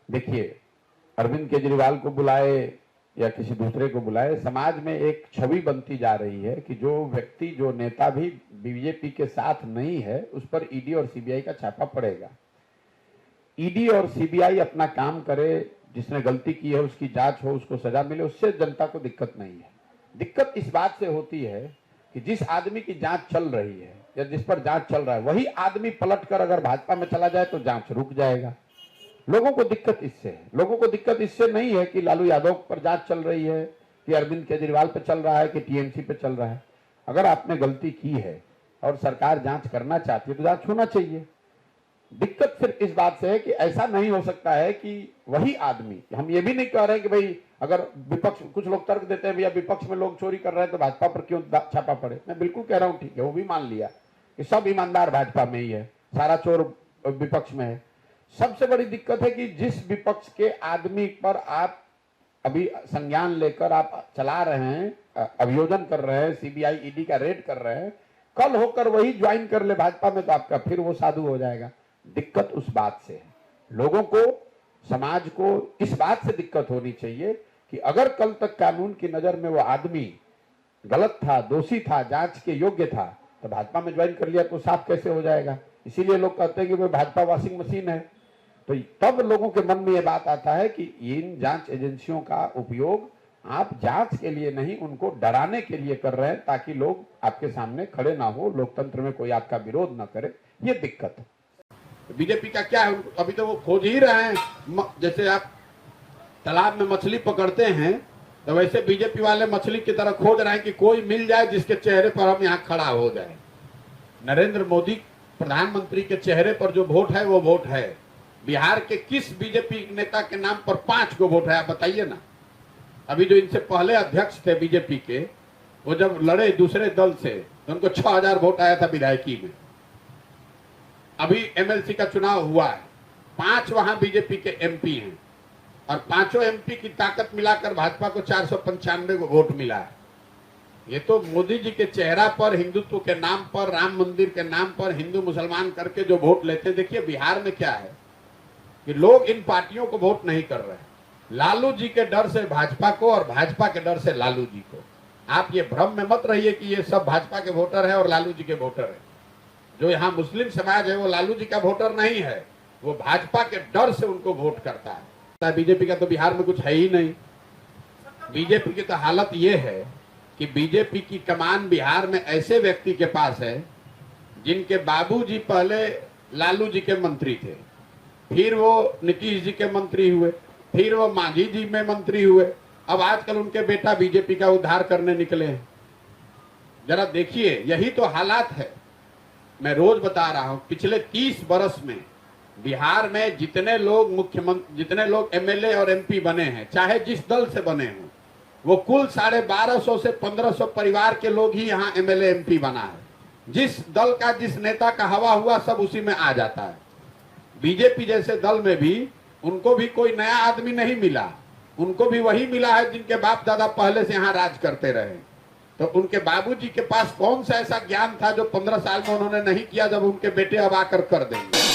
देखिए, अरविंद केजरीवाल को बुलाए या किसी दूसरे को बुलाए, समाज में एक छवि बनती जा रही है कि जो व्यक्ति, जो नेता भी बीजेपी के साथ नहीं है, उस पर ईडी और सीबीआई का छापा पड़ेगा। ईडी और सीबीआई अपना काम करे, जिसने गलती की है उसकी जांच हो, उसको सजा मिले, उससे जनता को दिक्कत नहीं है। दिक्कत इस बात से होती है कि जिस आदमी की जांच चल रही है या जिस पर जांच चल रहा है, वही आदमी पलटकर अगर भाजपा में चला जाए तो जांच रुक जाएगा। लोगों को दिक्कत इससे है। लोगों को दिक्कत इससे नहीं है कि लालू यादव पर जांच चल रही है, कि अरविंद केजरीवाल पे चल रहा है, कि टीएमसी पे चल रहा है। अगर आपने गलती की है और सरकार जांच करना चाहती है तो जांच होना चाहिए। दिक्कत सिर्फ इस बात से है कि ऐसा नहीं हो सकता है कि वही आदमी, हम ये भी नहीं कह रहे कि भाई अगर विपक्ष, कुछ लोग तर्क देते हैं भैया विपक्ष में लोग चोरी कर रहे हैं तो भाजपा पर क्यों छापा पड़े। मैं बिल्कुल कह रहा हूं ठीक है, वो भी मान लिया कि सब ईमानदार भाजपा में ही है, सारा चोर विपक्ष में है। सबसे बड़ी दिक्कत है कि जिस विपक्ष के आदमी पर आप अभी संज्ञान लेकर आप चला रहे हैं, अभियोजन कर रहे हैं, सीबीआई ईडी का रेड कर रहे हैं, कल होकर वही ज्वाइन कर ले भाजपा में तो आपका फिर वो साधु हो जाएगा। दिक्कत उस बात से है। लोगों को, समाज को इस बात से दिक्कत होनी चाहिए कि अगर कल तक कानून की नजर में वो आदमी गलत था, दोषी था, जांच के योग्य था, तो भाजपा में ज्वाइन कर लिया तो साफ कैसे हो जाएगा। इसीलिए लोग कहते हैं कि वो भाजपा वॉशिंग मशीन है। तो तब लोगों के मन में ये बात आता है कि इन जांच एजेंसियों का उपयोग आप जांच के लिए नहीं, उनको डराने के लिए कर रहे हैं, ताकि लोग आपके सामने खड़े ना हो, लोकतंत्र में कोई आपका विरोध ना करे। ये दिक्कत है। बीजेपी का क्या है, अभी तो वो खोज ही रहे हैं। जैसे आप तालाब में मछली पकड़ते हैं तो वैसे बीजेपी वाले मछली की तरह खोज रहे हैं कि कोई मिल जाए जिसके चेहरे पर हम यहाँ खड़ा हो जाए। नरेंद्र मोदी प्रधानमंत्री के चेहरे पर जो वोट है वो वोट है। बिहार के किस बीजेपी नेता के नाम पर 5 को वोट है, आप बताइए ना। अभी जो इनसे पहले अध्यक्ष थे बीजेपी के, वो जब लड़े दूसरे दल से तो उनको 6000 वोट आया था विधायकी में। अभी एमएलसी का चुनाव हुआ है, 5 वहां बीजेपी के एमपी हैं और 5 एमपी की ताकत मिलाकर भाजपा को 495 वोट मिला है। ये तो मोदी जी के चेहरा पर, हिंदुत्व के नाम पर, राम मंदिर के नाम पर हिंदू मुसलमान करके जो वोट लेते हैं। देखिए बिहार में क्या है कि लोग इन पार्टियों को वोट नहीं कर रहे हैं, लालू जी के डर से भाजपा को और भाजपा के डर से लालू जी को। आप ये भ्रम में मत रहिए कि ये सब भाजपा के वोटर है और लालू जी के वोटर है। जो यहाँ मुस्लिम समाज है वो लालू जी का वोटर नहीं है, वो भाजपा के डर से उनको वोट करता है। बीजेपी का तो बिहार में कुछ है ही नहीं। बीजेपी की तो हालत ये है कि बीजेपी की कमान बिहार में ऐसे व्यक्ति के पास है जिनके बाबूजी पहले लालू जी के मंत्री थे, फिर वो नीतीश जी के मंत्री हुए, फिर वो मांझी जी में मंत्री हुए, अब आजकल उनके बेटा बीजेपी का उद्धार करने निकले हैं। जरा देखिए, यही तो हालात है। मैं रोज बता रहा हूं, पिछले 30 बरस में बिहार में जितने लोग मुख्यमंत्री, जितने लोग एमएलए और एमपी बने हैं, चाहे जिस दल से बने हों, वो कुल 1250 से 1500 परिवार के लोग ही यहाँ एमएलए एमपी बना है। जिस दल का, जिस नेता का हवा हुआ सब उसी में आ जाता है। बीजेपी जैसे दल में भी उनको भी कोई नया आदमी नहीं मिला, उनको भी वही मिला है जिनके बाप दादा पहले से यहाँ राज करते रहे। तो उनके बाबूजी के पास कौन सा ऐसा ज्ञान था जो 15 साल में उन्होंने नहीं किया, जब उनके बेटे अब आकर कर देंगे।